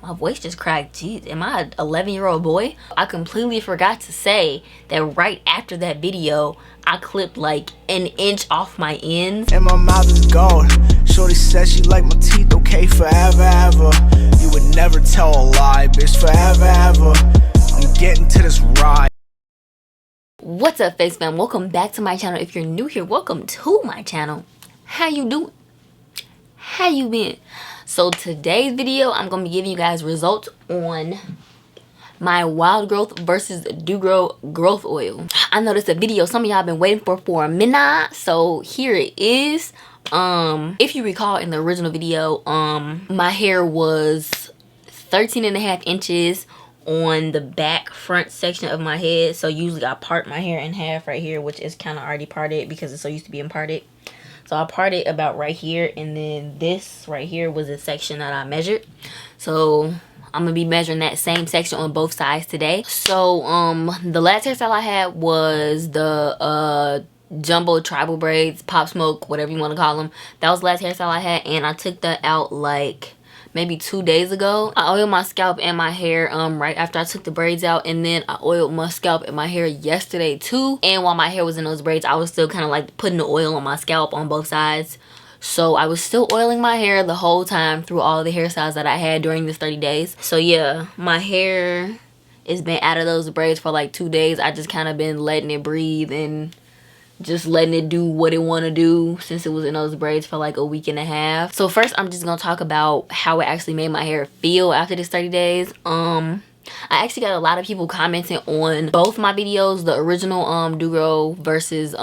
My voice just cracked. Jeez, am I an 11-year-old boy? I completely forgot to say that right after that video, I clipped like an inch off my ends. And my mouth is gold. Shorty says she like my teeth, okay, forever, ever. You would never tell a lie, bitch, forever, ever. I'm getting to this ride. What's up, face fam? Welcome back to my channel. If you're new here, welcome to my channel. How you doing? How you been? So today's video, I'm gonna be giving you guys results on my wild growth versus do grow growth oil. I know this is a video some of y'all been waiting for a minute, so here it is. If you recall in the original video, my hair was 13.5 inches on the back front section of my head. So usually I part my hair in half right here, which is kind of already parted because it's so used to being parted. So I parted about right here, and then this right here was the section that I measured. So I'm gonna be measuring that same section on both sides today. So the last hairstyle I had was the jumbo tribal braids, pop smoke, whatever you want to call them. That was the last hairstyle I had, and I took that out like maybe 2 days ago. I oiled my scalp and my hair right after I took the braids out, and then I oiled my scalp and my hair yesterday too. And while my hair was in those braids, I was still kind of like putting the oil on my scalp on both sides. So I was still oiling my hair the whole time through all the hairstyles that I had during this 30 days. So yeah, my hair has been out of those braids for like 2 days. I just kind of been letting it breathe and just letting it do what it want to do since it was in those braids for like a week and a half. So first, I'm just gonna talk about how it actually made my hair feel after this 30 days. I actually got a lot of people commenting on both my videos, the original do grow versus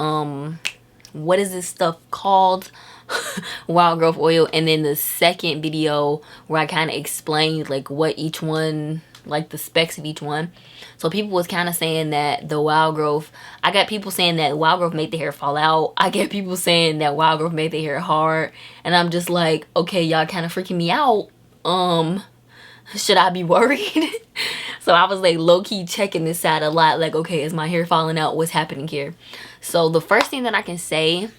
what is this stuff called, wild growth oil, and then the second video where I kind of explained like what each one, like the specs of each one. So people was kind of saying that the wild growth, I got people saying that wild growth made the hair fall out. I get people saying that wild growth made the hair hard, and I'm just like, okay, y'all kind of freaking me out. Should I be worried? So I was like low-key checking this side a lot, like, okay, is my hair falling out? What's happening here? So the first thing that I can say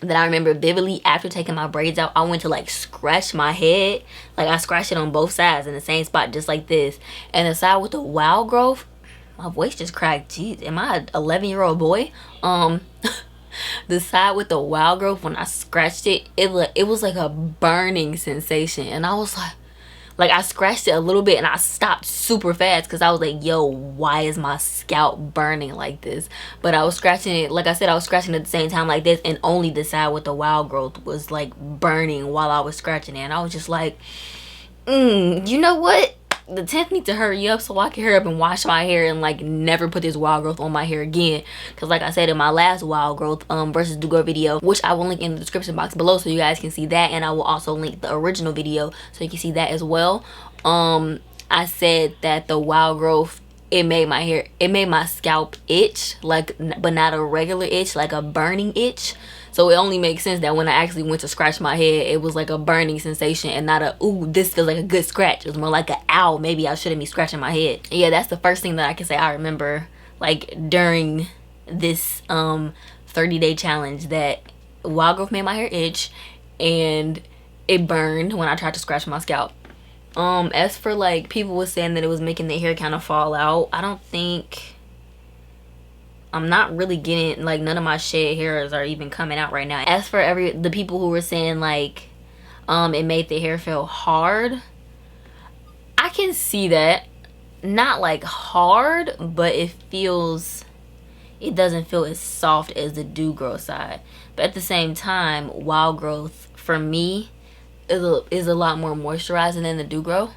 that I remember vividly after taking my braids out, I went to like scratch my head. Like I scratched it on both sides in the same spot, just like this. And the side with the wild growth, my voice just cracked. Jeez, am I an 11-year-old boy? The side with the wild growth, when I scratched it, it was like a burning sensation. And I was like I scratched it a little bit and I stopped super fast because I was like, yo, why is my scalp burning like this? But I was scratching it, like I said, I was scratching at the same time like this, and only the side with the wild growth was like burning while I was scratching it. And I was just like, you know what? The 10th need to hurry up so I can hurry up and wash my hair and like never put this wild growth on my hair again. Because like I said in my last wild growth versus do grow video, which I will link in the description box below so you guys can see that, and I will also link the original video so you can see that as well. I said that the wild growth, it made my scalp itch, like, but not a regular itch, like a burning itch. So it only makes sense that when I actually went to scratch my head, it was like a burning sensation and not a, ooh, this feels like a good scratch. It was more like an, ow, maybe I shouldn't be scratching my head. Yeah, that's the first thing that I can say I remember, like, during this 30-day challenge, that wild growth made my hair itch and it burned when I tried to scratch my scalp. As for like people was saying that it was making their hair kind of fall out, I'm not really getting, like, none of my shed hairs are even coming out right now. As for the people who were saying like it made the hair feel hard, I can see that. Not like hard, but it doesn't feel as soft as the do grow side. But at the same time, wild growth for me is a lot more moisturizing than the do grow.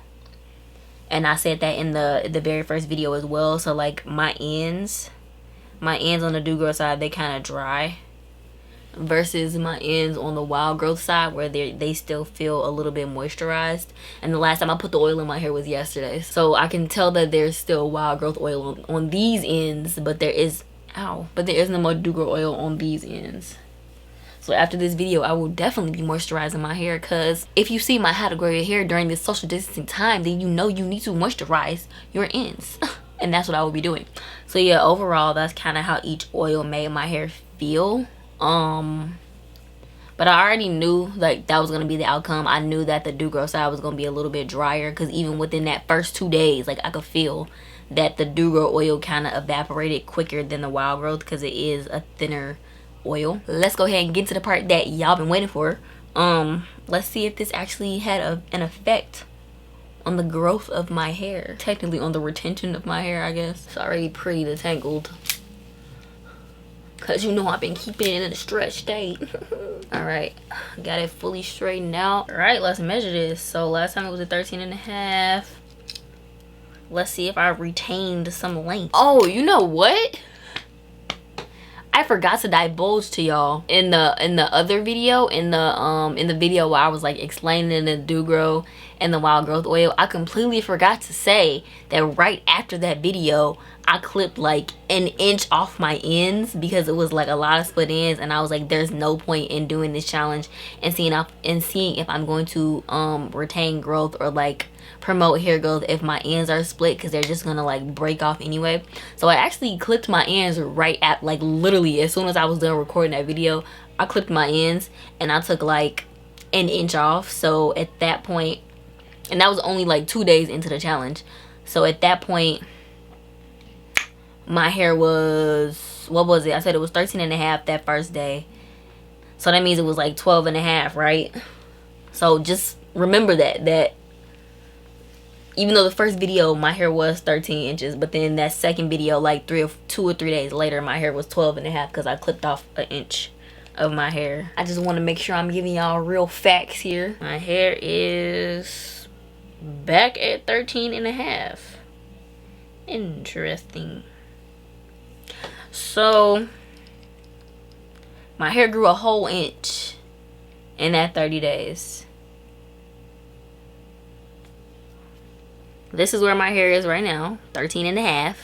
And I said that in the very first video as well. So like my ends on the do grow side, they kind of dry, versus my ends on the wild growth side where they still feel a little bit moisturized. And the last time I put the oil in my hair was yesterday, so I can tell that there's still wild growth oil on these ends, but there is no more do grow oil on these ends. So after this video, I will definitely be moisturizing my hair, because if you see my how to grow your hair during this social distancing time, then you know you need to moisturize your ends. And that's what I will be doing. So yeah, overall, that's kind of how each oil made my hair feel. But I already knew like that was gonna be the outcome. I knew that the do grow side was gonna be a little bit drier, because even within that first 2 days, like I could feel that the do grow oil kind of evaporated quicker than the wild growth, because it is a thinner oil. Let's go ahead and get to the part that y'all been waiting for. Let's see if this actually had an effect on the growth of my hair. Technically on the retention of my hair, I guess. It's already pretty detangled, cause you know I've been keeping it in a stretch state. All right, got it fully straightened out. All right, let's measure this. So last time it was a 13.5. Let's see if I retained some length. Oh, you know what? I forgot to divulge to y'all in the other video, in the video where I was like explaining the do grow and the wild growth oil. I completely forgot to say that right after that video I clipped like an inch off my ends, because it was like a lot of split ends, and I was like, there's no point in doing this challenge and seeing if I'm going to retain growth or like promote hair growth if my ends are split, because they're just gonna like break off anyway. So I actually clipped my ends right at, like, literally as soon as I was done recording that video, I clipped my ends and I took like an inch off. So at that point, and that was only like 2 days into the challenge, so at that point my hair was, what was it? I said it was 13.5 that first day, so that means it was like 12.5, right? So just remember that even though the first video my hair was 13 inches, but then that second video, like 2 or 3 days later, my hair was 12.5, because I clipped off an inch of my hair. I just want to make sure I'm giving y'all real facts here. My hair is back at 13.5. Interesting. So my hair grew a whole inch in that 30 days. This is where my hair is right now, 13.5.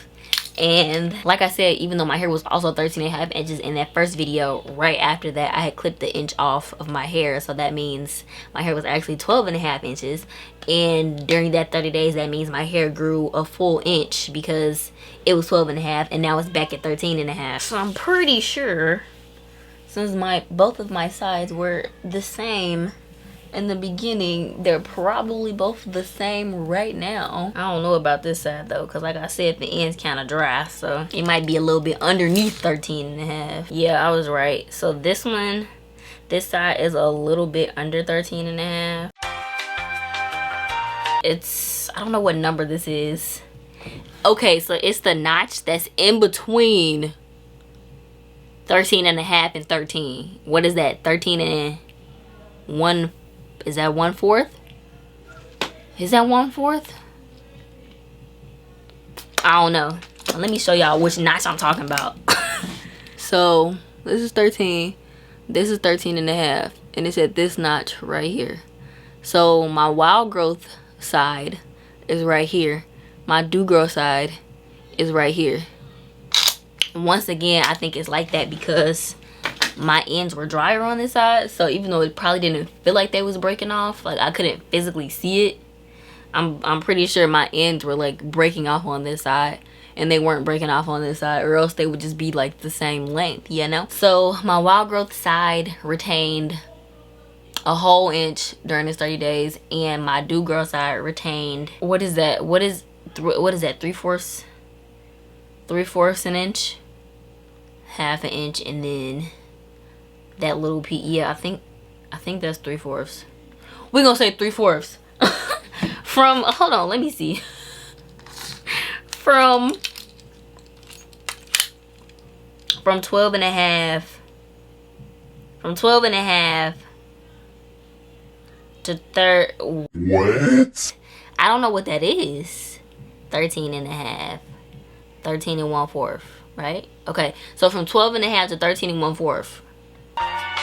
And like I said, even though my hair was also 13.5 inches in that first video, right after that I had clipped the inch off of my hair, so that means my hair was actually 12.5 inches. And during that 30 days, that means my hair grew a full inch, because it was 12.5 and now it's back at 13.5. So I'm pretty sure, since both of my sides were the same in the beginning, they're probably both the same right now. I don't know about this side though, because like I said, the end's kind of dry, so it might be a little bit underneath 13.5. Yeah, I was right. So this side is a little bit under 13.5. It's, I don't know what number this is. Okay, so it's the notch that's in between 13.5 and 13. What is that? 13 and 1. Is that 1/4? Is that 1/4? I don't know. Let me show y'all which notch I'm talking about. So this is 13. This is 13.5. And it's at this notch right here. So my wild growth side is right here. My do grow side is right here. Once again, I think it's like that because my ends were drier on this side, so even though it probably didn't feel like they was breaking off, like I couldn't physically see it, I'm pretty sure my ends were like breaking off on this side, and they weren't breaking off on this side, or else they would just be like the same length, you know? So my wild growth side retained a whole inch during this 30 days, and my do grow side retained, what is that, what is that, 3/4 an inch, half an inch, and then that little piece. Yeah, I think that's 3/4. We're gonna say 3/4. From, hold on, let me see. From 12.5 to what? I don't know what that is. 13.5. 13 1/4, right? Okay, so from 12.5 to 13 1/4. I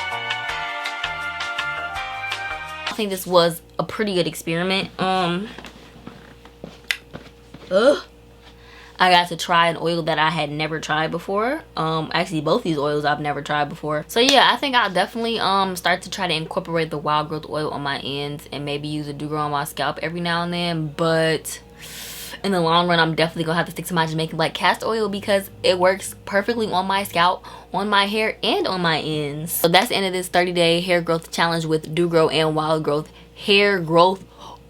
think this was a pretty good experiment. I got to try an oil that I had never tried before. Actually both these oils I've never tried before. So yeah, I think I'll definitely start to try to incorporate the wild growth oil on my ends, and maybe use a do grow on my scalp every now and then. But in the long run, I'm definitely gonna have to stick to my Jamaican black castor oil because it works perfectly on my scalp, on my hair, and on my ends. So that's the end of this 30-day hair growth challenge with Do Grow and Wild Growth hair growth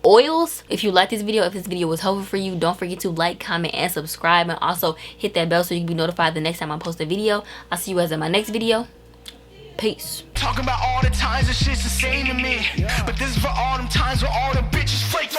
oils. If you like this video, if this video was helpful for you, don't forget to like, comment, and subscribe, and also hit that bell so you can be notified the next time I post a video. I'll see you guys in my next video. Peace. Talking about all the times that shit's the same to me, but this is for all them times where all the bitches flake.